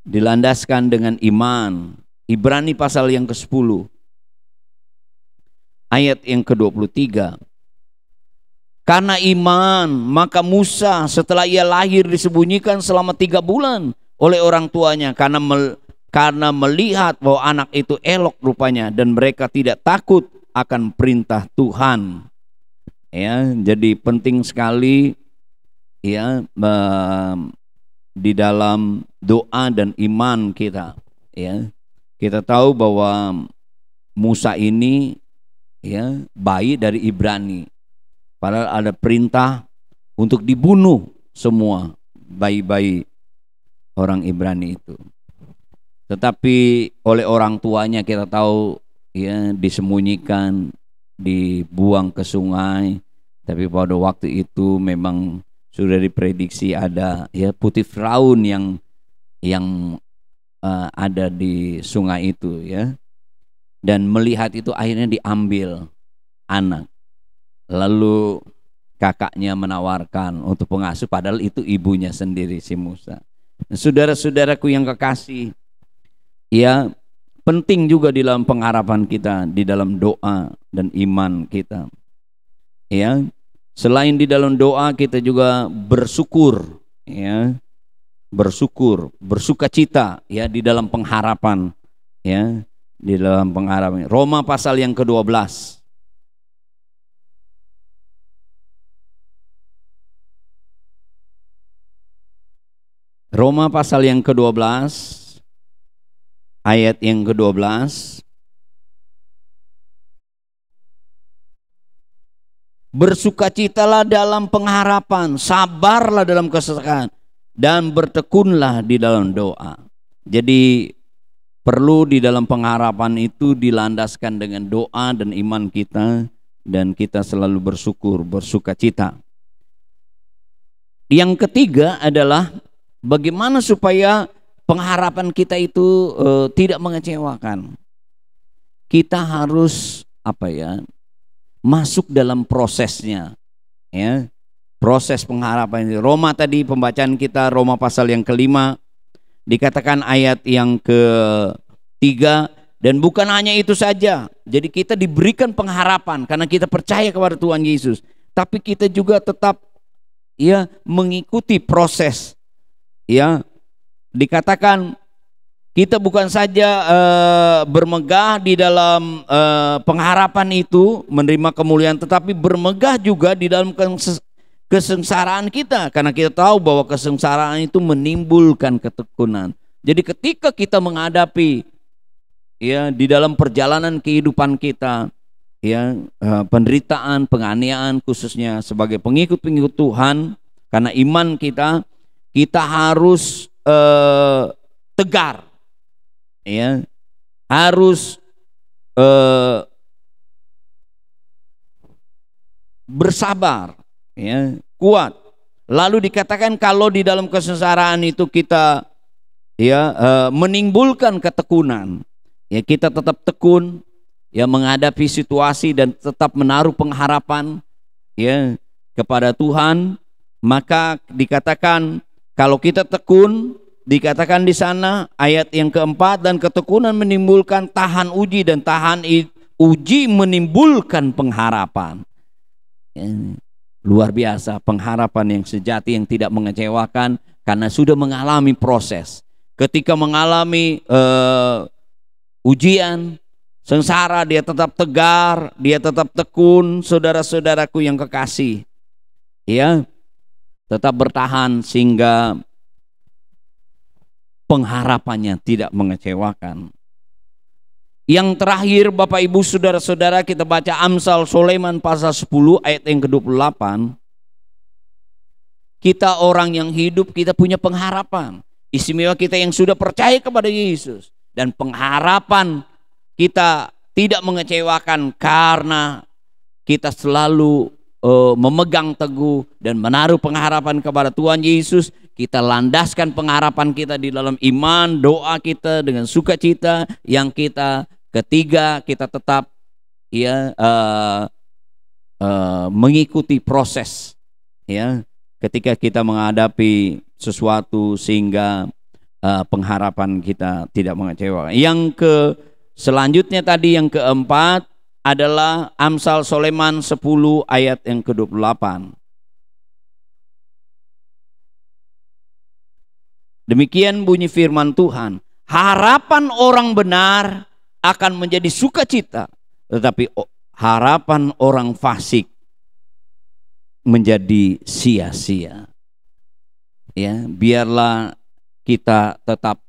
dilandaskan dengan iman. Ibrani pasal yang ke-10 ayat yang ke-23. Karena iman, maka Musa setelah ia lahir disembunyikan selama 3 bulan oleh orang tuanya karena melihat bahwa anak itu elok rupanya dan mereka tidak takut akan perintah Tuhan. Ya, jadi penting sekali ya di dalam doa dan iman kita. Ya, kita tahu bahwa Musa ini ya bayi dari Ibrani. Padahal ada perintah untuk dibunuh semua bayi-bayi orang Ibrani itu. Tetapi oleh orang tuanya kita tahu ya disembunyikan, dibuang ke sungai. Tapi pada waktu itu memang sudah diprediksi ada ya putih Firaun yang ada di sungai itu ya. Dan melihat itu akhirnya diambil anak. Lalu kakaknya menawarkan untuk pengasuh, padahal itu ibunya sendiri si Musa. Saudara-saudaraku yang kekasih, ya penting juga di dalam pengharapan kita, di dalam doa dan iman kita. Ya, selain di dalam doa kita juga bersyukur, ya, bersukacita, ya di dalam pengharapan, ya. Di dalam pengharapan. Roma pasal yang ke-12. Roma pasal yang ke-12 ayat yang ke-12. Bersukacitalah dalam pengharapan, sabarlah dalam kesabaran, dan bertekunlah di dalam doa. Jadi perlu di dalam pengharapan itu dilandaskan dengan doa dan iman kita, dan kita selalu bersyukur, bersukacita. Yang ketiga adalah bagaimana supaya pengharapan kita itu tidak mengecewakan. Kita harus masuk dalam prosesnya, ya. Proses pengharapan ini. Roma tadi pembacaan kita, Roma pasal yang ke-5. Dikatakan ayat yang ke-3, dan bukan hanya itu saja. Jadi kita diberikan pengharapan karena kita percaya kepada Tuhan Yesus. Tapi kita juga tetap ya mengikuti proses. Ya, dikatakan kita bukan saja bermegah di dalam pengharapan itu menerima kemuliaan, tetapi bermegah juga di dalam kesengsaraan kita, karena kita tahu bahwa kesengsaraan itu menimbulkan ketekunan. Jadi ketika kita menghadapi ya di dalam perjalanan kehidupan kita ya penderitaan, penganiayaan khususnya sebagai pengikut-pengikut Tuhan, karena iman kita harus tegar, ya, harus bersabar, ya, kuat. Lalu dikatakan kalau di dalam kesengsaraan itu kita ya menimbulkan ketekunan, ya kita tetap tekun, ya menghadapi situasi dan tetap menaruh pengharapan ya kepada Tuhan, maka dikatakan kalau kita tekun, dikatakan di sana ayat yang keempat, dan ketekunan menimbulkan tahan uji, dan tahan uji menimbulkan pengharapan. Ya, luar biasa, pengharapan yang sejati yang tidak mengecewakan karena sudah mengalami proses. Ketika mengalami ujian, sengsara, dia tetap tegar, dia tetap tekun, saudara-saudaraku yang kekasih. Ya, tetap bertahan sehingga pengharapannya tidak mengecewakan. Yang terakhir Bapak Ibu saudara-saudara, kita baca Amsal Sulaiman pasal 10 ayat yang ke-28. Kita orang yang hidup, kita punya pengharapan. Istimewa kita yang sudah percaya kepada Yesus, dan pengharapan kita tidak mengecewakan karena kita selalu memegang teguh dan menaruh pengharapan kepada Tuhan Yesus. Kita landaskan pengharapan kita di dalam iman, doa kita dengan sukacita. Yang ketiga, kita tetap ya mengikuti proses ya ketika kita menghadapi sesuatu sehingga pengharapan kita tidak mengecewakan. Selanjutnya tadi yang keempat adalah Amsal Sulaiman 10 ayat yang ke-28. Demikian bunyi firman Tuhan, Harapan orang benar akan menjadi sukacita, tetapi harapan orang fasik menjadi sia-sia. Ya, biarlah kita tetap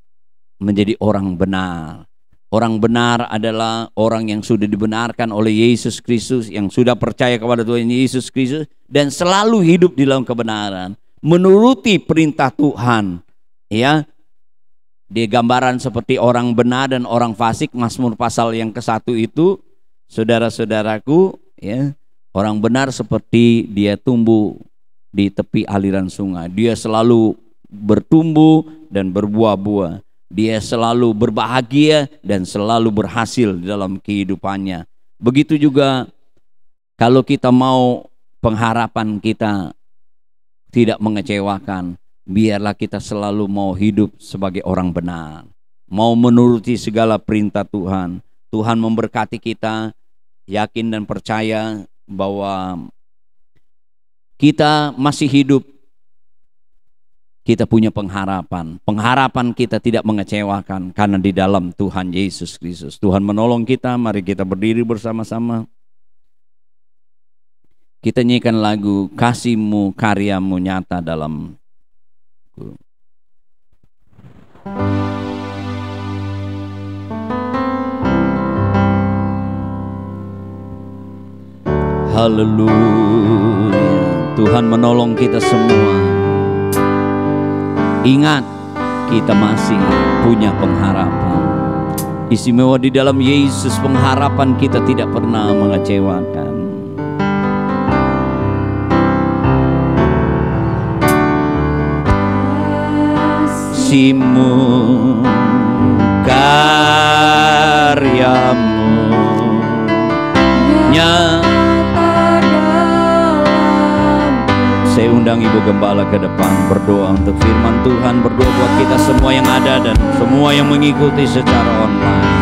menjadi orang benar. Orang benar adalah orang yang sudah dibenarkan oleh Yesus Kristus, yang sudah percaya kepada Tuhan Yesus Kristus dan selalu hidup di dalam kebenaran, menuruti perintah Tuhan. Ya, di gambaran seperti orang benar dan orang fasik, Mazmur pasal yang ke-1 itu, saudara-saudaraku, ya, orang benar seperti dia tumbuh di tepi aliran sungai. Dia selalu bertumbuh dan berbuah-buah. Dia selalu berbahagia dan selalu berhasil dalam kehidupannya. Begitu juga kalau kita mau pengharapan kita tidak mengecewakan, biarlah kita selalu mau hidup sebagai orang benar, mau menuruti segala perintah Tuhan. Tuhan memberkati kita, yakin dan percaya bahwa kita masih hidup, kita punya pengharapan. Pengharapan kita tidak mengecewakan karena di dalam Tuhan Yesus Kristus. Tuhan menolong kita, mari kita berdiri bersama-sama. Kita nyanyikan lagu Kasih-Mu Karya-Mu Nyata dalam haleluya. Tuhan menolong kita semua. Ingat, kita masih punya pengharapan. Istimewa di dalam Yesus, pengharapan kita tidak pernah mengecewakan. Kasih-Mu, karya-Mu nyata dalam. Saya undang Ibu Gembala ke depan berdoa untuk firman Tuhan, berdoa buat kita semua yang ada dan semua yang mengikuti secara online.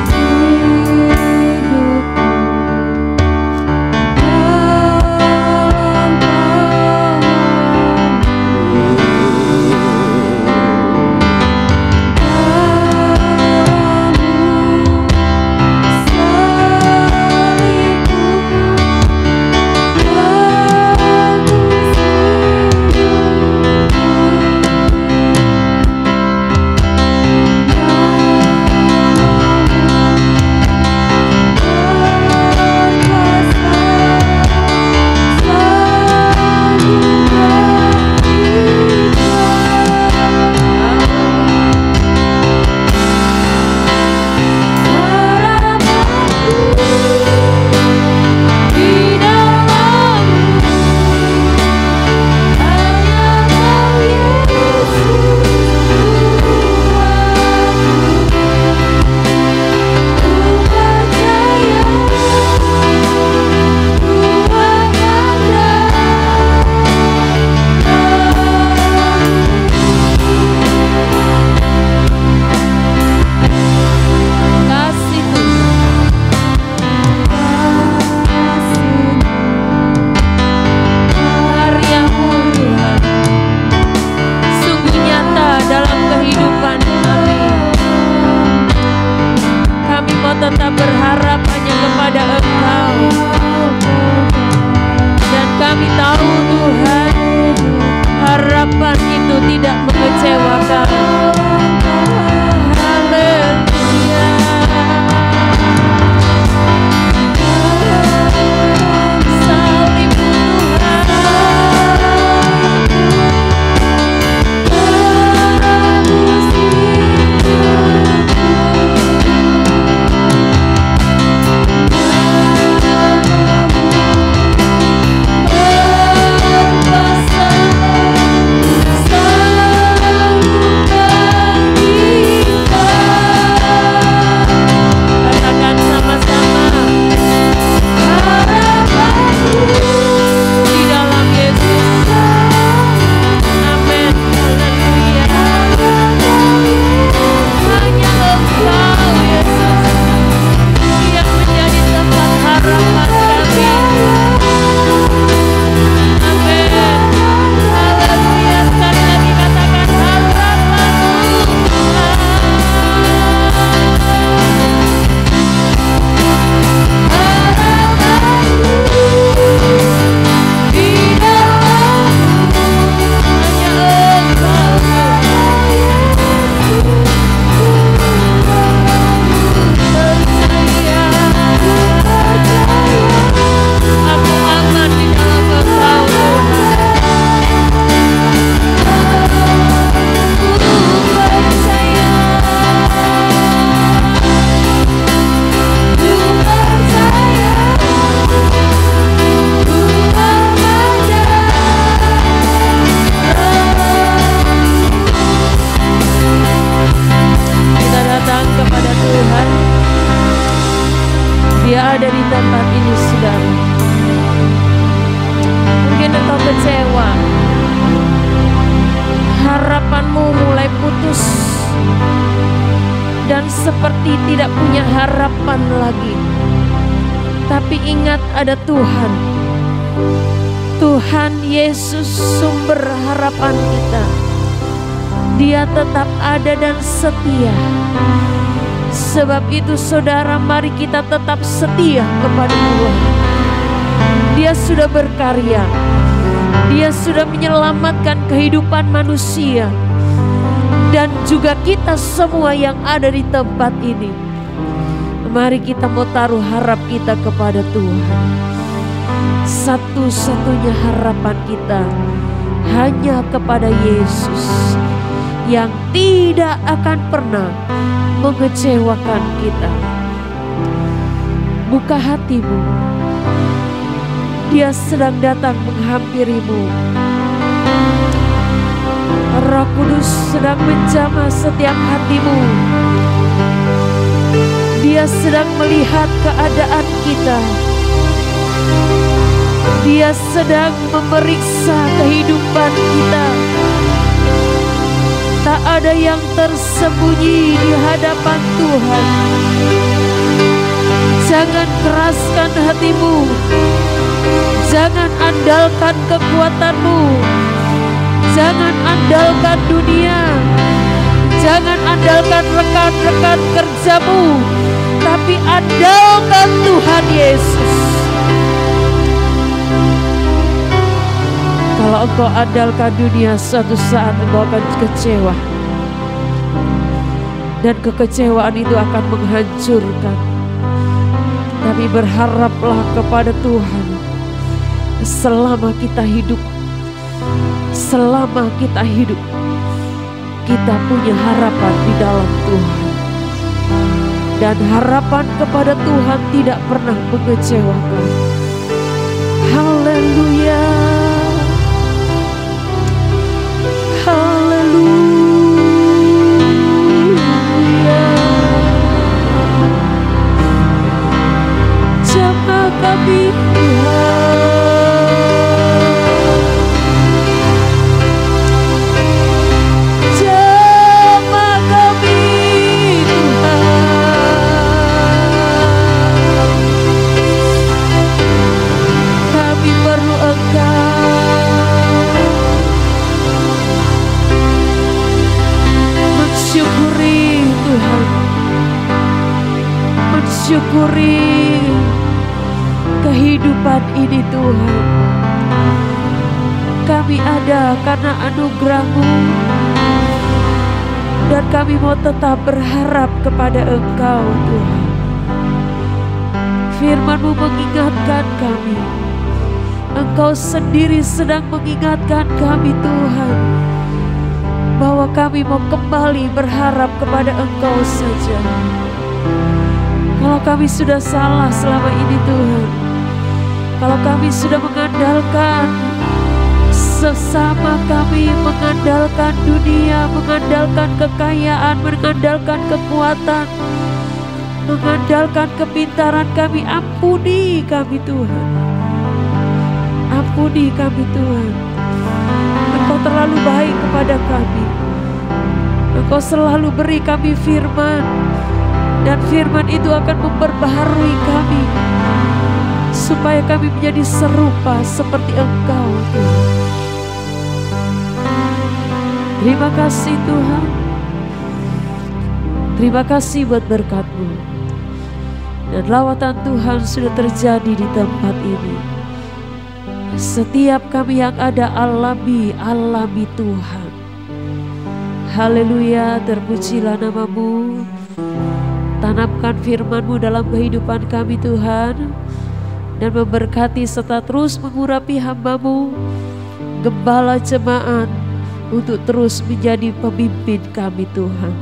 Dia ada di tempat ini, saudara. Mungkin engkau kecewa, harapanmu mulai putus dan seperti tidak punya harapan lagi. Tapi ingat, ada Tuhan. Tuhan Yesus sumber harapan kita. Dia tetap ada dan setia. Sebab itu saudara, mari kita tetap setia kepada Tuhan. Dia sudah berkarya. Dia sudah menyelamatkan kehidupan manusia. Dan juga kita semua yang ada di tempat ini. Mari kita mau taruh harap kita kepada Tuhan. Satu-satunya harapan kita hanya kepada Yesus yang tidak akan pernah mengecewakan kita. Buka hatimu. Dia sedang datang menghampirimu. Roh Kudus sedang menjamah setiap hatimu. Dia sedang melihat keadaan kita. Dia sedang memeriksa kehidupan kita. Tak ada yang tersembunyi di hadapan Tuhan. Jangan keraskan hatimu. Jangan andalkan kekuatanmu. Jangan andalkan dunia. Jangan andalkan rekan-rekan kerjamu. Tapi andalkan Tuhan Yesus. Kalau engkau andalkan dunia, suatu saat engkau akan kecewa. Dan kekecewaan itu akan menghancurkan. Tapi berharaplah kepada Tuhan. Selama kita hidup, kita punya harapan di dalam Tuhan. Dan harapan kepada Tuhan tidak pernah mengecewakan. Haleluya. Haleluya. Jamah kami Tuhan. Jamah kami Tuhan. Kami perlu Engkau. Mensyukuri Tuhan, mensyukuri kehidupan ini Tuhan. Kami ada karena anugerah-Mu, dan kami mau tetap berharap kepada Engkau Tuhan. Firman-Mu mengingatkan kami, Engkau sendiri sedang mengingatkan kami Tuhan, bahwa kami mau kembali berharap kepada Engkau saja. Kalau kami sudah salah selama ini Tuhan, kalau kami sudah mengandalkan sesama kami, mengandalkan dunia, mengandalkan kekayaan, mengandalkan kekuatan, mengandalkan kepintaran kami, ampuni kami Tuhan. Ampuni kami Tuhan. Engkau terlalu baik kepada kami. Engkau selalu beri kami firman, dan firman itu akan memperbaharui kami, supaya kami menjadi serupa seperti Engkau Tuhan. Terima kasih Tuhan. Terima kasih buat berkat-Mu. Dan lawatan Tuhan sudah terjadi di tempat ini. Setiap kami yang ada alami Tuhan. Haleluya, terpujilah nama-Mu. Tanamkan firman-Mu dalam kehidupan kami Tuhan, dan memberkati serta terus mengurapi hamba-Mu, gembala jemaat, untuk terus menjadi pemimpin kami Tuhan,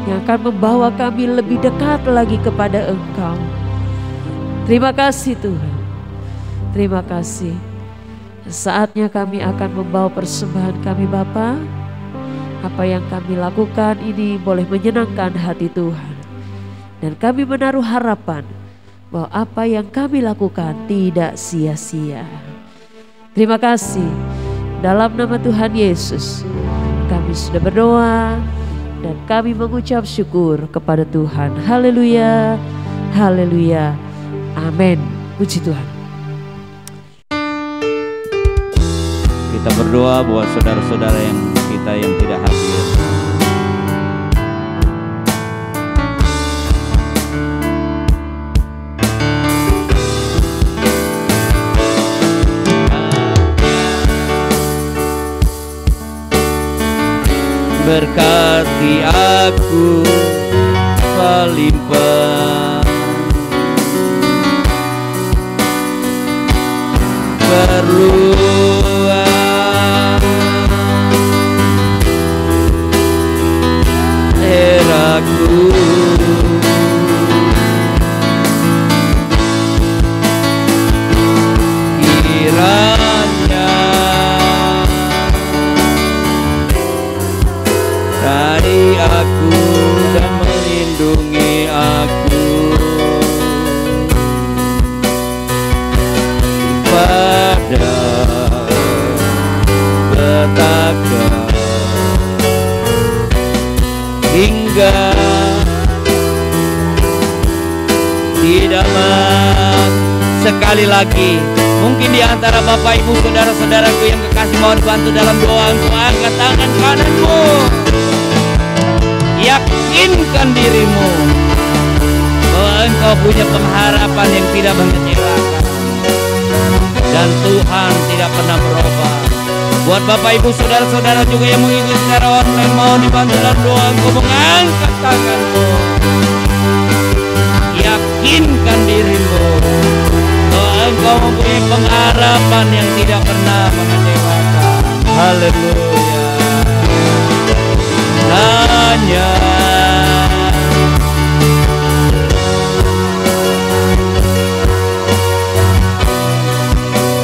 yang akan membawa kami lebih dekat lagi kepada Engkau. Terima kasih Tuhan. Terima kasih. Saatnya kami akan membawa persembahan kami Bapa. Apa yang kami lakukan ini boleh menyenangkan hati Tuhan. Dan kami menaruh harapan bahwa apa yang kami lakukan tidak sia-sia. Terima kasih. Dalam nama Tuhan Yesus kami sudah berdoa dan kami mengucap syukur kepada Tuhan. Haleluya, haleluya, amin. Puji Tuhan. Kita berdoa buat saudara-saudara yang tidak hadir. Berkati aku berlimpah, berluang leraku, kiranya dari aku dan melindungi aku pada petaka hingga tidak sekali lagi. Mungkin di antara Bapak Ibu saudara-saudaraku yang kekasih, mohon bantu dalam doa. Engkau angkat tangan kananmu, yakinkan dirimu bahwa engkau punya pengharapan yang tidak mengecewakan dan Tuhan tidak pernah berubah. Buat Bapak Ibu saudara-saudara juga yang mengikuti secara online, mohon dibantu dalam doa. Engkau mengangkat tanganmu, yakinkan dirimu bahwa engkau mempunyai pengharapan yang tidak pernah mengecewakan. Haleluya. Hanya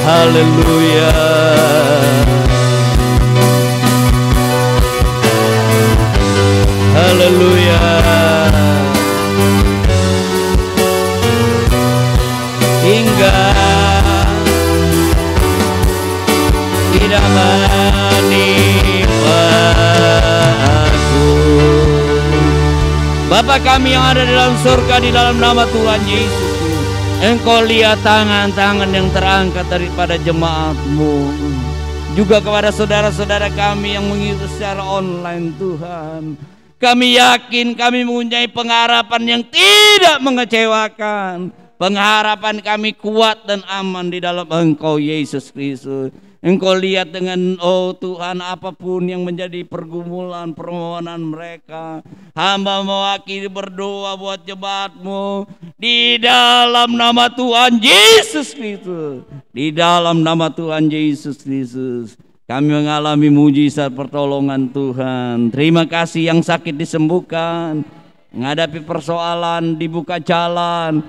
haleluya. Haleluya. Hingga tidak menimpa aku. Bapa kami yang ada di dalam surga, di dalam nama Tuhan Yesus, Engkau lihat tangan-tangan yang terangkat daripada jemaat-Mu, juga kepada saudara-saudara kami yang mengikuti secara online. Tuhan, kami yakin kami mempunyai pengharapan yang tidak mengecewakan. Pengharapan kami kuat dan aman di dalam Engkau Yesus Kristus. Engkau lihat dengan Tuhan apapun yang menjadi pergumulan permohonan mereka. Hamba mewakili berdoa buat jemaat-Mu di dalam nama Tuhan Yesus Kristus. Di dalam nama Tuhan Yesus Kristus kami mengalami mujizat pertolongan Tuhan. Terima kasih yang sakit disembuhkan, menghadapi persoalan dibuka jalan.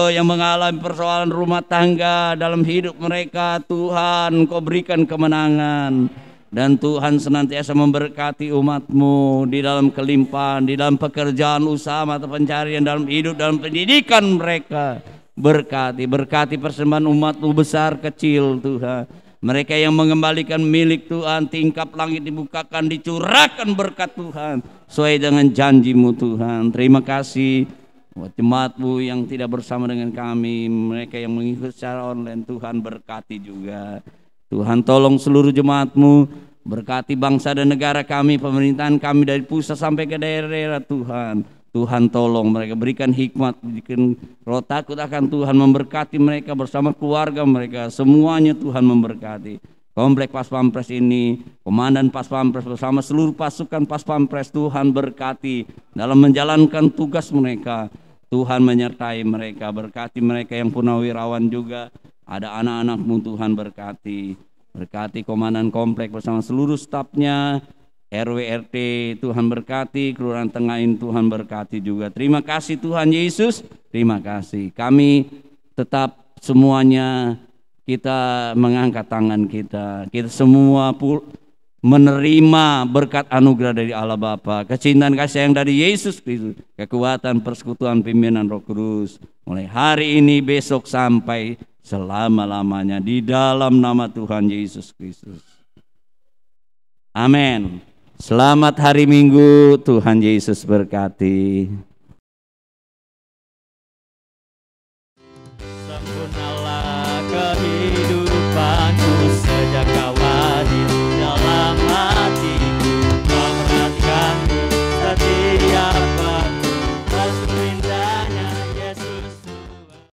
Yang mengalami persoalan rumah tangga dalam hidup mereka, Tuhan Kau berikan kemenangan. Dan Tuhan senantiasa memberkati umat-Mu di dalam kelimpahan, di dalam pekerjaan, usaha, mata pencarian, dalam hidup, dalam pendidikan mereka. Berkati persembahan umat-Mu besar kecil Tuhan. Mereka yang mengembalikan milik Tuhan, tingkap langit dibukakan, dicurahkan berkat Tuhan sesuai dengan janji-Mu Tuhan. Terima kasih buat jemaat-Mu yang tidak bersama dengan kami, mereka yang mengikuti secara online. Tuhan berkati juga. Tuhan tolong seluruh jemaat-Mu, berkati bangsa dan negara kami, pemerintahan kami dari pusat sampai ke daerah-daerah Tuhan. Tuhan tolong mereka, berikan hikmat, berikan roh takut akan Tuhan, memberkati mereka bersama keluarga mereka, semuanya Tuhan memberkati. Komplek Pas Pampres ini, Komandan Pas Pampres bersama seluruh pasukan Pas Pampres, Tuhan berkati dalam menjalankan tugas mereka. Tuhan menyertai mereka, berkati mereka yang purnawirawan juga, ada anak-anak-Mu Tuhan berkati. Berkati Komandan Komplek bersama seluruh stafnya, RW RT Tuhan berkati, Kelurahan Tengahin Tuhan berkati juga. Terima kasih Tuhan Yesus, terima kasih. Kami tetap semuanya kita mengangkat tangan kita semua menerima berkat anugerah dari Allah Bapa, kecintaan kasih sayang dari Yesus Kristus, kekuatan persekutuan pimpinan Roh Kudus, mulai hari ini, besok, sampai selama-lamanya, di dalam nama Tuhan Yesus Kristus. Amin. Selamat hari Minggu, Tuhan Yesus berkati.